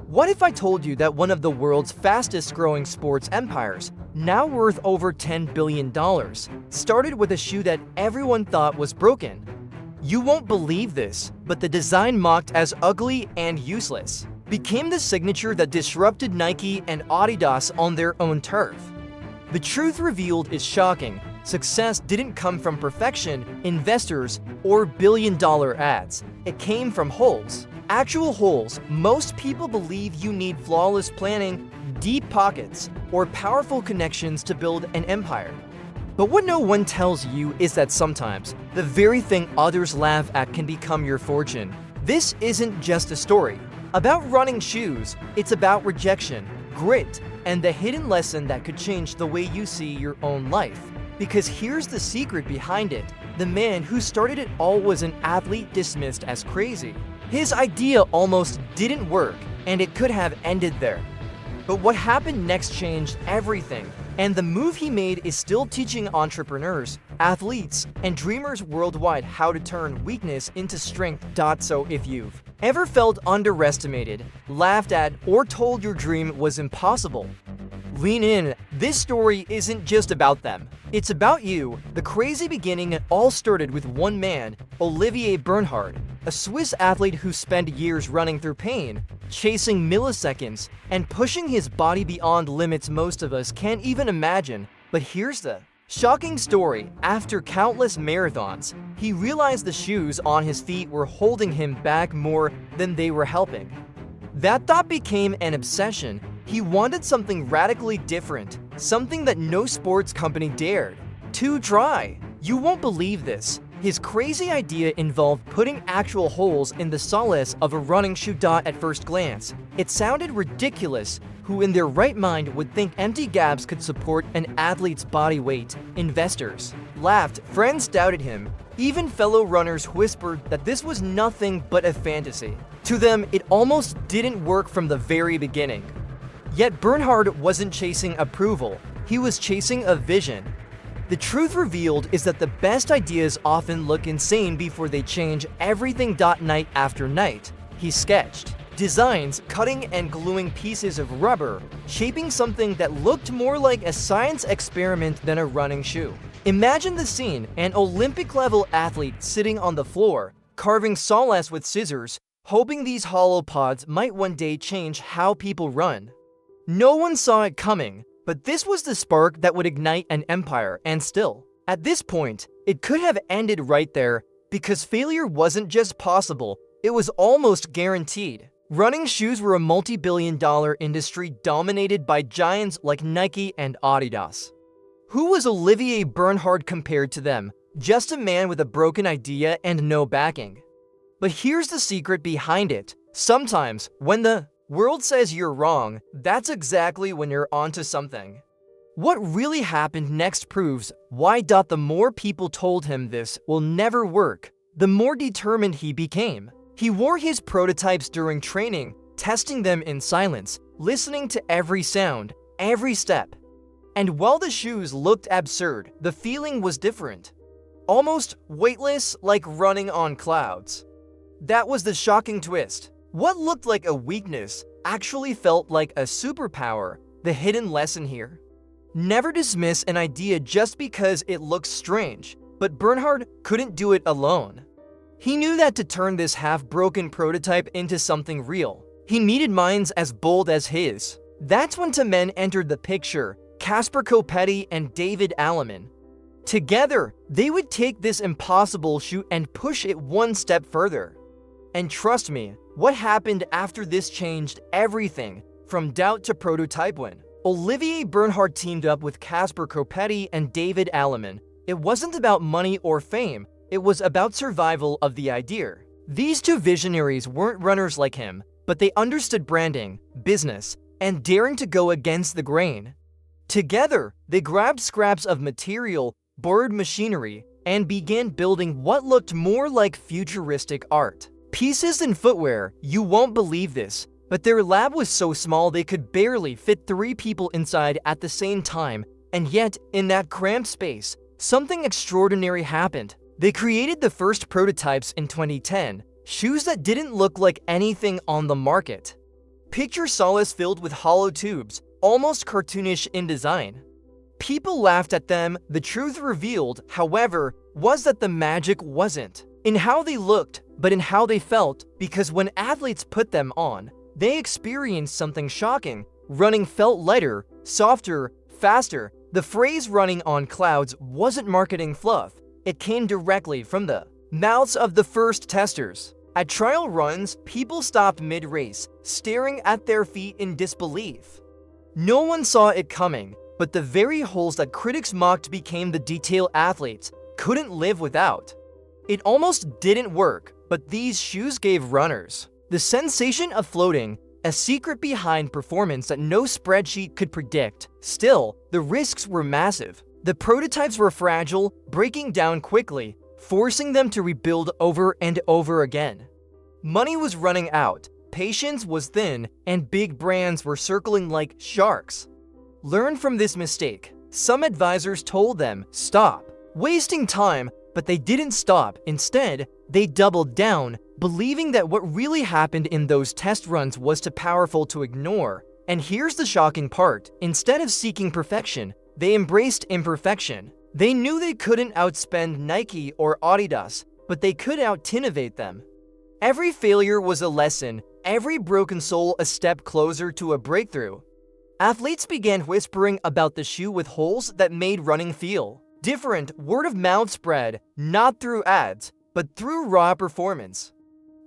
What if I told you that one of the world's fastest growing sports empires, now worth over $10 billion, started with a shoe that everyone thought was broken? You won't believe this, but the design mocked as ugly and useless became the signature that disrupted Nike and Adidas on their own turf. The truth revealed is shocking. Success didn't come from perfection, investors, or billion-dollar ads. It came from holes. Actual holes. Most people believe you need flawless planning, deep pockets, or powerful connections to build an empire. But what no one tells you is that sometimes the very thing others laugh at can become your fortune. This isn't just a story about running shoes. It's about rejection, grit, and the hidden lesson that could change the way you see your own life. Because here's the secret behind it. The man who started it all was an athlete dismissed as crazy. His idea almost didn't work, and it could have ended there. But what happened next changed everything, and the move he made is still teaching entrepreneurs, athletes, and dreamers worldwide how to turn weakness into strength. So if you've ever felt underestimated, laughed at, or told your dream was impossible, lean in. This story isn't just about them. It's about you. The crazy beginning all started with one man, Olivier Bernhard, a Swiss athlete who spent years running through pain, chasing milliseconds, and pushing his body beyond limits most of us can't even imagine. But here's the shocking story. After countless marathons, he realized the shoes on his feet were holding him back more than they were helping. That thought became an obsession. He wanted something radically different, something that no sports company dared to try. You won't believe this. His crazy idea involved putting actual holes in the soles of a running shoe. At first glance, it sounded ridiculous. Who in their right mind would think empty gaps could support an athlete's body weight? Investors laughed, friends doubted him, even fellow runners whispered that this was nothing but a fantasy. To them, it almost didn't work from the very beginning. Yet Bernhard wasn't chasing approval, he was chasing a vision. The truth revealed is that the best ideas often look insane before they change everything. Night after night, he sketched designs, cutting and gluing pieces of rubber, shaping something that looked more like a science experiment than a running shoe. Imagine the scene: an Olympic-level athlete sitting on the floor, carving soles with scissors, hoping these hollow pods might one day change how people run. No one saw it coming, but this was the spark that would ignite an empire. And still, at this point, it could have ended right there, because failure wasn't just possible, it was almost guaranteed. Running shoes were a multi-billion-dollar industry dominated by giants like Nike and Adidas. Who was Olivier Bernhard compared to them? Just a man with a broken idea and no backing. But here's the secret behind it. Sometimes, when the world says you're wrong, that's exactly when you're onto something. What really happened next proves why. The more people told him this will never work, the more determined he became. He wore his prototypes during training, testing them in silence, listening to every sound, every step. And while the shoes looked absurd, the feeling was different. Almost weightless, like running on clouds. That was the shocking twist. What looked like a weakness actually felt like a superpower. The hidden lesson here: never dismiss an idea just because it looks strange. But Bernhard couldn't do it alone. He knew that to turn this half-broken prototype into something real, he needed minds as bold as his. That's when two men entered the picture: Casper Copetti and David Alleman. Together, they would take this impossible shoe and push it one step further. And trust me, what happened after this changed everything, from doubt to prototype win. Olivier Bernhard teamed up with Casper Copetti and David Alleman. It wasn't about money or fame, it was about survival of the idea. These two visionaries weren't runners like him, but they understood branding, business, and daring to go against the grain. Together, they grabbed scraps of material, borrowed machinery, and began building what looked more like futuristic art. Pieces and footwear. You won't believe this, but their lab was so small they could barely fit 3 people inside at the same time, and yet, in that cramped space, something extraordinary happened. They created the first prototypes in 2010, shoes that didn't look like anything on the market. Picture soles filled with hollow tubes, almost cartoonish in design. People laughed at them. The truth revealed, however, was that the magic wasn't in how they looked, but in how they felt, because when athletes put them on, they experienced something shocking. Running felt lighter, softer, faster. The phrase running on clouds wasn't marketing fluff. It came directly from the mouths of the first testers. At trial runs, people stopped mid-race, staring at their feet in disbelief. No one saw it coming, but the very holes that critics mocked became the detail athletes couldn't live without. It almost didn't work, but these shoes gave runners the sensation of floating, a secret behind performance that no spreadsheet could predict. Still, the risks were massive. The prototypes were fragile, breaking down quickly, forcing them to rebuild over and over again. Money was running out, patience was thin, and big brands were circling like sharks. Learn from this mistake. Some advisors told them, stop wasting time, but they didn't stop. Instead, they doubled down, believing that what really happened in those test runs was too powerful to ignore. And here's the shocking part. Instead of seeking perfection, they embraced imperfection. They knew they couldn't outspend Nike or Adidas, but they could out-innovate them. Every failure was a lesson, every broken sole a step closer to a breakthrough. Athletes began whispering about the shoe with holes that made running feel different. Word of mouth spread, not through ads, but through raw performance.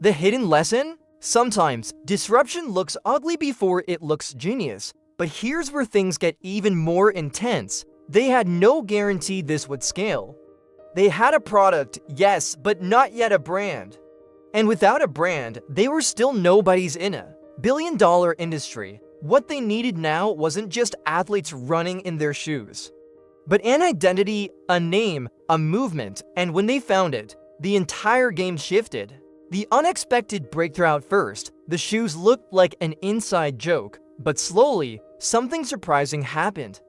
The hidden lesson? Sometimes, disruption looks ugly before it looks genius. But here's where things get even more intense. They had no guarantee this would scale. They had a product, yes, but not yet a brand. And without a brand, they were still nobodies in a billion-dollar industry. What they needed now wasn't just athletes running in their shoes, but an identity, a name, a movement, and when they found it, the entire game shifted. The unexpected breakthrough at first, the shoes looked like an inside joke, but slowly, something surprising happened.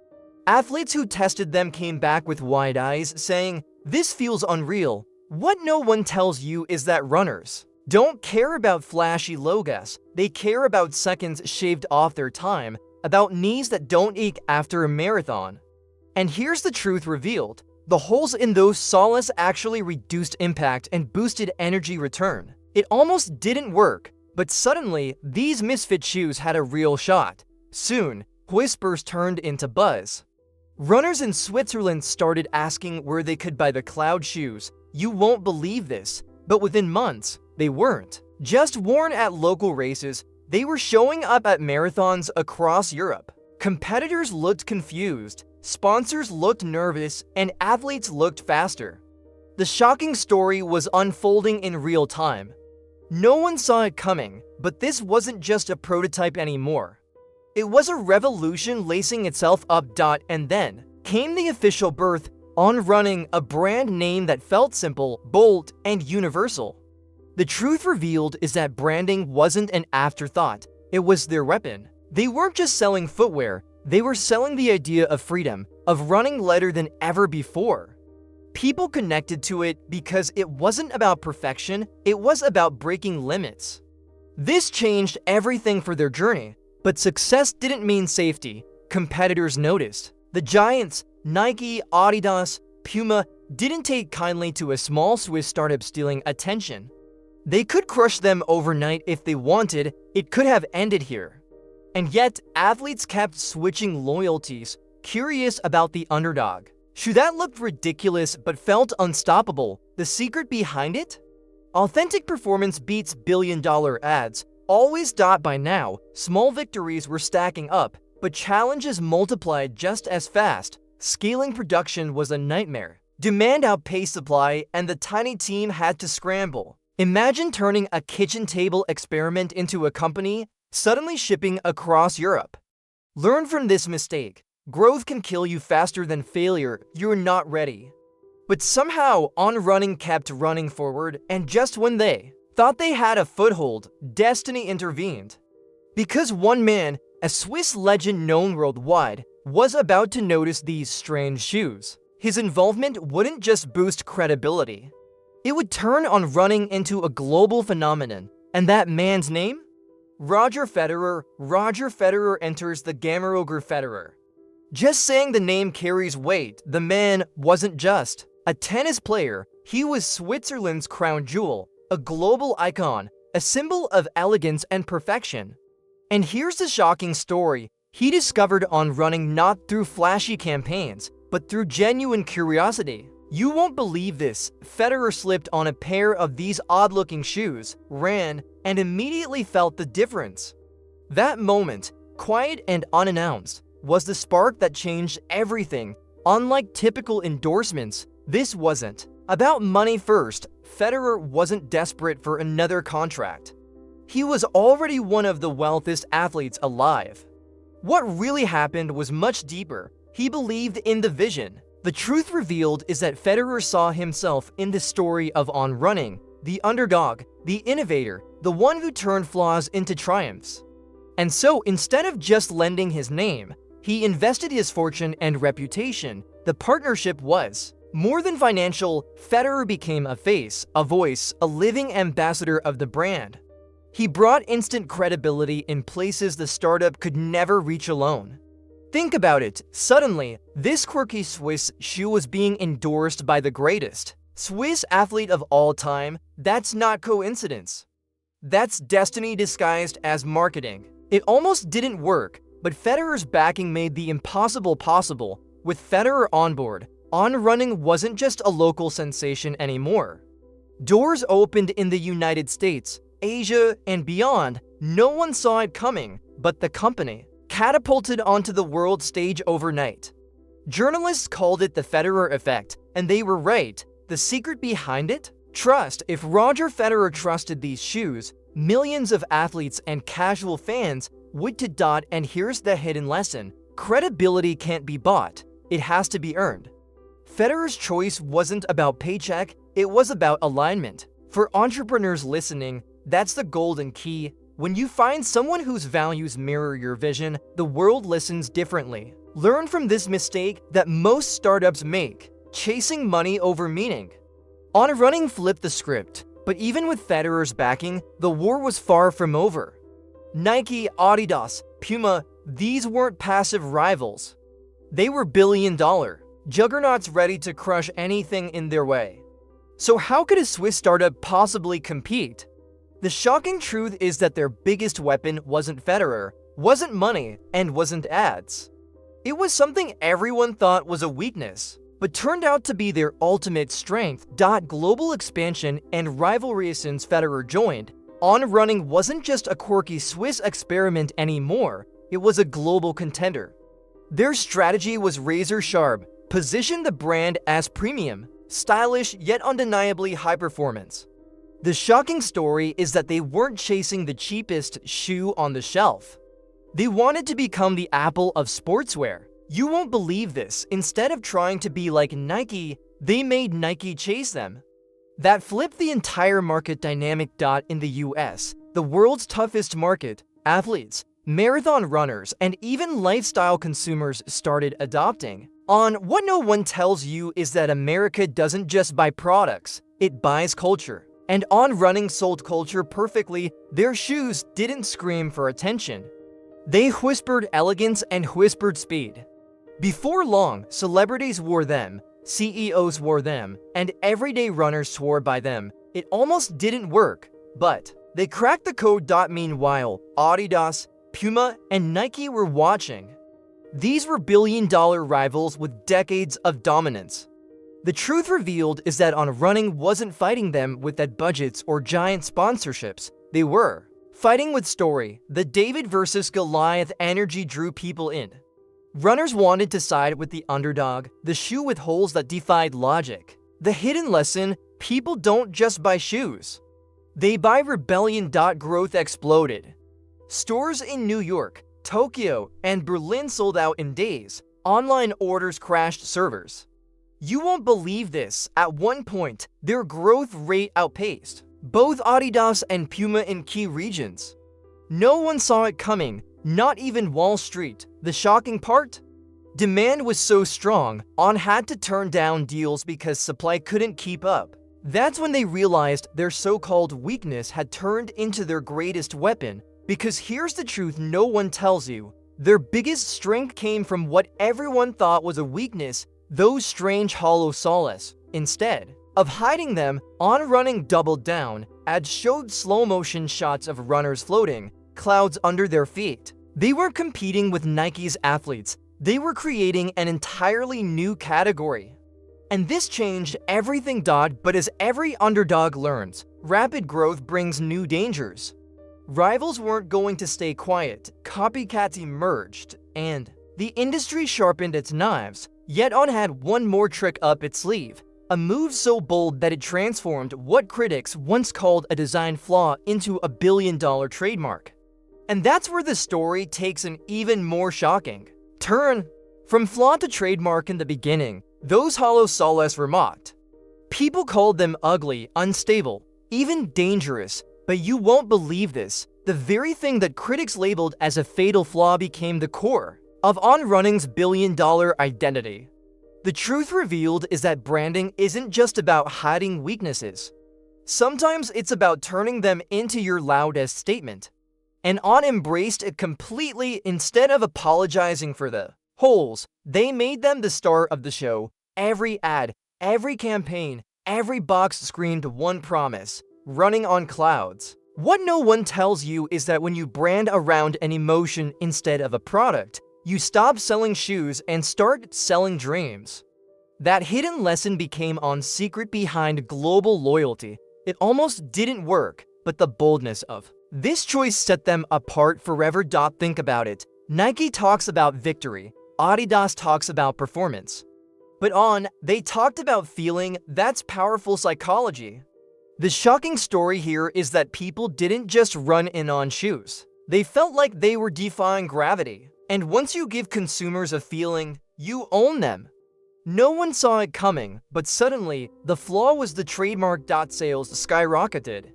Athletes who tested them came back with wide eyes, saying, "This feels unreal." What no one tells you is that runners don't care about flashy logos. They care about seconds shaved off their time, about knees that don't ache after a marathon. And here's the truth revealed. The holes in those soles actually reduced impact and boosted energy return. It almost didn't work, but suddenly, these misfit shoes had a real shot. Soon, whispers turned into buzz. Runners in Switzerland started asking where they could buy the Cloud shoes. You won't believe this, but within months, they weren't just worn at local races, they were showing up at marathons across Europe. Competitors looked confused, sponsors looked nervous, and athletes looked faster. The shocking story was unfolding in real time. No one saw it coming, but this wasn't just a prototype anymore. It was a revolution lacing itself up. And then came the official birth, On Running, a brand name that felt simple, bold, and universal. The truth revealed is that branding wasn't an afterthought, it was their weapon. They weren't just selling footwear, they were selling the idea of freedom, of running lighter than ever before. People connected to it because it wasn't about perfection, it was about breaking limits. This changed everything for their journey, but success didn't mean safety. Competitors noticed. The giants, Nike, Adidas, Puma, didn't take kindly to a small Swiss startup stealing attention. They could crush them overnight if they wanted, it could have ended here. And yet, athletes kept switching loyalties, curious about the underdog. Shoe that looked ridiculous but felt unstoppable. The secret behind it? Authentic performance beats billion-dollar ads. Always. By now, small victories were stacking up, but challenges multiplied just as fast. Scaling production was a nightmare. Demand outpaced supply, and the tiny team had to scramble. Imagine turning a kitchen table experiment into a company, suddenly shipping across Europe. Learn from this mistake. Growth can kill you faster than failure. You're not ready. But somehow, On Running kept running forward, and just when they thought they had a foothold, destiny intervened. Because one man, a Swiss legend known worldwide, was about to notice these strange shoes. His involvement wouldn't just boost credibility. It would turn On Running into a global phenomenon. And that man's name? Roger Federer enters the Roger Federer. Just saying the name carries weight. The man wasn't just a tennis player, he was Switzerland's crown jewel, a global icon, a symbol of elegance and perfection. And here's the shocking story. He discovered On Running not through flashy campaigns, but through genuine curiosity. You won't believe this. Federer slipped on a pair of these odd-looking shoes, ran, and immediately felt the difference. That moment, quiet and unannounced, was the spark that changed everything. Unlike typical endorsements, this wasn't about money first. Federer wasn't desperate for another contract. He was already one of the wealthiest athletes alive. What really happened was much deeper. He believed in the vision. The truth revealed is that Federer saw himself in the story of On Running, the underdog, the innovator, the one who turned flaws into triumphs. And so, instead of just lending his name, he invested his fortune and reputation. The partnership was more than financial. Federer became a face, a voice, a living ambassador of the brand. He brought instant credibility in places the startup could never reach alone. Think about it. Suddenly, this quirky Swiss shoe was being endorsed by the greatest Swiss athlete of all time. That's not coincidence. That's destiny disguised as marketing. It almost didn't work, but Federer's backing made the impossible possible. With Federer on board, On Running wasn't just a local sensation anymore. Doors opened in the United States, Asia, and beyond. No one saw it coming, but the company catapulted onto the world stage overnight. Journalists called it the Federer effect, and they were right. The secret behind it? Trust. If Roger Federer trusted these shoes, millions of athletes and casual fans would to dot. And here's the hidden lesson. Credibility can't be bought. It has to be earned. Federer's choice wasn't about paycheck, it was about alignment. For entrepreneurs listening, that's the golden key. When you find someone whose values mirror your vision, the world listens differently. Learn from this mistake that most startups make: chasing money over meaning. On Running flipped the script, but even with Federer's backing, the war was far from over. Nike, Adidas, Puma, these weren't passive rivals. They were billion-dollar juggernauts ready to crush anything in their way. So how could a Swiss startup possibly compete? The shocking truth is that their biggest weapon wasn't Federer, wasn't money, and wasn't ads. It was something everyone thought was a weakness, but turned out to be their ultimate strength. Global expansion and rivalry. Since Federer joined, On Running wasn't just a quirky Swiss experiment anymore, it was a global contender. Their strategy was razor-sharp: position the brand as premium, stylish, yet undeniably high performance. The shocking story is that they weren't chasing the cheapest shoe on the shelf. They wanted to become the Apple of sportswear. You won't believe this. Instead of trying to be like Nike, they made Nike chase them. That flipped the entire market dynamic. In the US, the world's toughest market, athletes, marathon runners, and even lifestyle consumers started adopting On. What no one tells you is that America doesn't just buy products, it buys culture. And On Running sold culture perfectly. Their shoes didn't scream for attention. They whispered elegance and whispered speed. Before long, celebrities wore them, CEOs wore them, and everyday runners swore by them. It almost didn't work, but they cracked the code. Meanwhile, Adidas, Puma, and Nike were watching. These were billion-dollar rivals with decades of dominance. The truth revealed is that On Running wasn't fighting them with that budgets or giant sponsorships. They were fighting with story. The David versus Goliath energy drew people in. Runners wanted to side with the underdog, the shoe with holes that defied logic. The hidden lesson: people don't just buy shoes. They buy rebellion. Growth exploded. Stores in New York, Tokyo, and Berlin sold out in days. Online orders crashed servers. You won't believe this. At one point, their growth rate outpaced both Adidas and Puma in key regions. No one saw it coming, not even Wall Street. The shocking part? Demand was so strong, On had to turn down deals because supply couldn't keep up. That's when they realized their so-called weakness had turned into their greatest weapon. Because here's the truth no one tells you. Their biggest strength came from what everyone thought was a weakness, those strange hollow soles. Instead of hiding them, On Running doubled down. Ads showed slow-motion shots of runners floating, clouds under their feet. They weren't competing with Nike's athletes. They were creating an entirely new category. And this changed everything. But as every underdog learns, rapid growth brings new dangers. Rivals weren't going to stay quiet, copycats emerged, and the industry sharpened its knives. Yet On had one more trick up its sleeve, a move so bold that it transformed what critics once called a design flaw into a billion-dollar trademark. And that's where the story takes an even more shocking turn. From flaw to trademark. In the beginning, those hollow soles were mocked. People called them ugly, unstable, even dangerous. But you won't believe this. The very thing that critics labeled as a fatal flaw became the core of On Running's billion-dollar identity. The truth revealed is that branding isn't just about hiding weaknesses. Sometimes it's about turning them into your loudest statement. And On embraced it completely. Instead of apologizing for the holes, they made them the star of the show. Every ad, every campaign, every box screamed one promise: running on clouds. What no one tells you is that when you brand around an emotion instead of a product, you stop selling shoes and start selling dreams. That hidden lesson became On's secret behind global loyalty. It almost didn't work, but the boldness of this choice set them apart forever. Think about it. Nike talks about victory. Adidas talks about performance. But On, they talked about feeling. That's powerful psychology. The shocking story here is that people didn't just run in On shoes. They felt like they were defying gravity. And once you give consumers a feeling, you own them. No one saw it coming, but suddenly, the flaw was the trademark. Sales skyrocketed.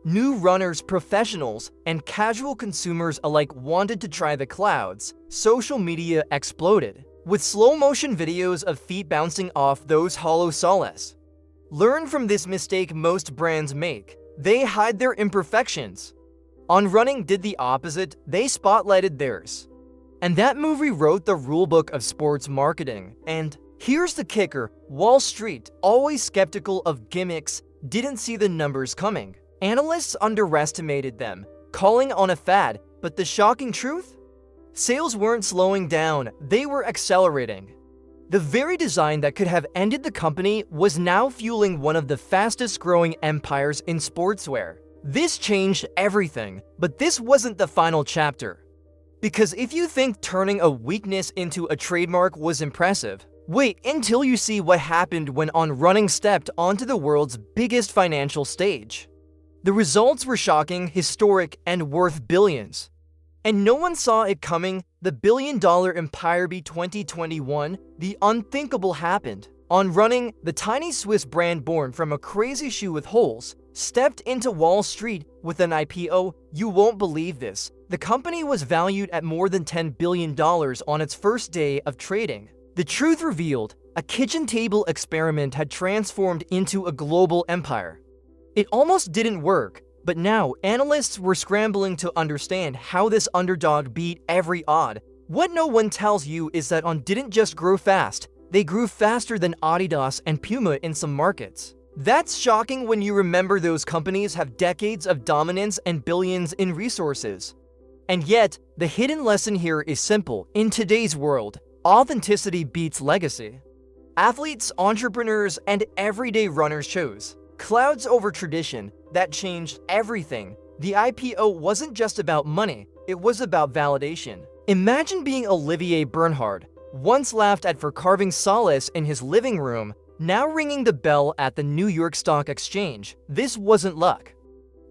New runners, professionals, and casual consumers alike wanted to try the clouds. Social media exploded, with slow-motion videos of feet bouncing off those hollow soles. Learn from this mistake most brands make. They hide their imperfections. On Running did the opposite. They spotlighted theirs. And that move rewrote the rulebook of sports marketing. And here's the kicker. Wall Street, always skeptical of gimmicks, didn't see the numbers coming. Analysts underestimated them, calling On a fad. But the shocking truth? Sales weren't slowing down. They were accelerating. The very design that could have ended the company was now fueling one of the fastest-growing empires in sportswear. This changed everything, but this wasn't the final chapter. Because if you think turning a weakness into a trademark was impressive, wait until you see what happened when On Running stepped onto the world's biggest financial stage. The results were shocking, historic, and worth billions. And no one saw it coming. The billion-dollar empire. 2021, the unthinkable happened. On Running, the tiny Swiss brand born from a crazy shoe with holes, stepped into Wall Street with an IPO. You won't believe this. The company was valued at more than $10 billion on its first day of trading. The truth revealed, a kitchen table experiment had transformed into a global empire. It almost didn't work. But now, analysts were scrambling to understand how this underdog beat every odd. What no one tells you is that On didn't just grow fast, they grew faster than Adidas and Puma in some markets. That's shocking when you remember those companies have decades of dominance and billions in resources. And yet, the hidden lesson here is simple. In today's world, authenticity beats legacy. Athletes, entrepreneurs, and everyday runners chose clouds over tradition. That changed everything. The IPO wasn't just about money, it was about validation. Imagine being Olivier Bernhard, once laughed at for carving solace in his living room, now ringing the bell at the New York Stock Exchange. This wasn't luck.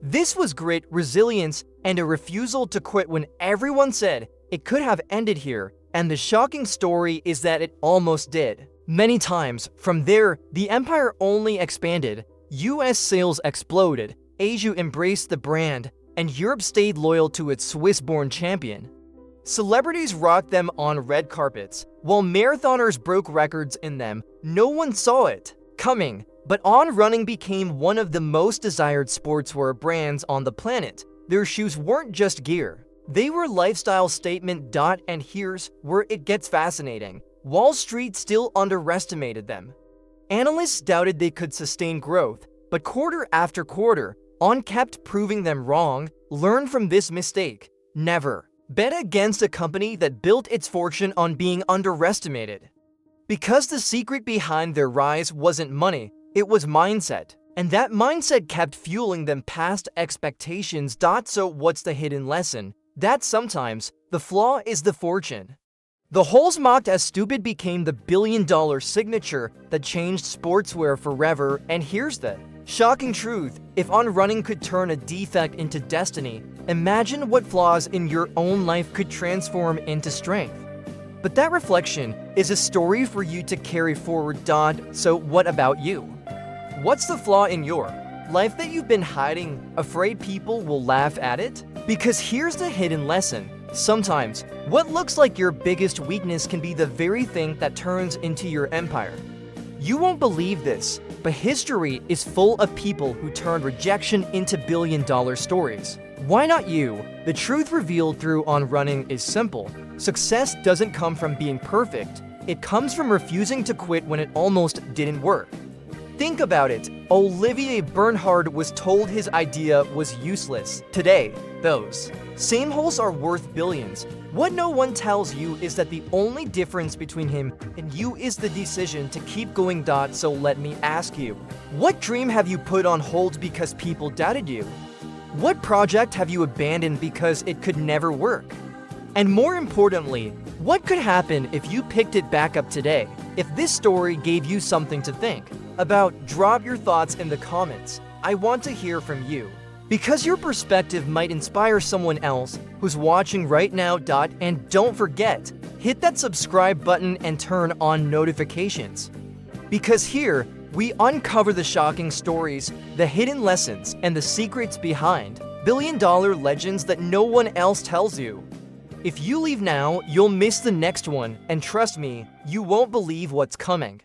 This was grit, resilience, and a refusal to quit when everyone said it could have ended here. And the shocking story is that it almost did. Many times. From there, the empire only expanded. US sales exploded, Asia embraced the brand, and Europe stayed loyal to its Swiss-born champion. Celebrities rocked them on red carpets, while marathoners broke records in them. No one saw it coming, but On Running became one of the most desired sportswear brands on the planet. Their shoes weren't just gear. They were lifestyle statement. And here's where it gets fascinating. Wall Street still underestimated them. Analysts doubted they could sustain growth, but quarter after quarter, on kept proving them wrong. Learn from this mistake. Never bet against a company that built its fortune on being underestimated. Because the secret behind their rise wasn't money, it was mindset. And that mindset kept fueling them past expectations. So what's the hidden lesson? That sometimes the flaw is the fortune. The holes mocked as stupid became the billion-dollar signature that changed sportswear forever. And here's the shocking truth. If on running could turn a defect into destiny, imagine what flaws in your own life could transform into strength. But that reflection is a story for you to carry forward. So what about you? What's the flaw in your life that you've been hiding, afraid people will laugh at it? Because here's the hidden lesson. Sometimes, what looks like your biggest weakness can be the very thing that turns into your empire. You won't believe this, but history is full of people who turned rejection into billion-dollar stories. Why not you? The truth revealed through On Running is simple. Success doesn't come from being perfect. It comes from refusing to quit when it almost didn't work. Think about it. Olivier Bernhard was told his idea was useless. Today, those same holes are worth billions. What no one tells you is that the only difference between him and you is the decision to keep going. So let me ask you, what dream have you put on hold because people doubted you? What project have you abandoned because it could never work? And more importantly, what could happen if you picked it back up today? If this story gave you something to think about, drop your thoughts in the comments. I want to hear from you, because your perspective might inspire someone else who's watching right now. And don't forget, hit that subscribe button and turn on notifications. Because here, we uncover the shocking stories, the hidden lessons, and the secrets behind billion-dollar legends that no one else tells you. If you leave now, you'll miss the next one, and trust me, you won't believe what's coming.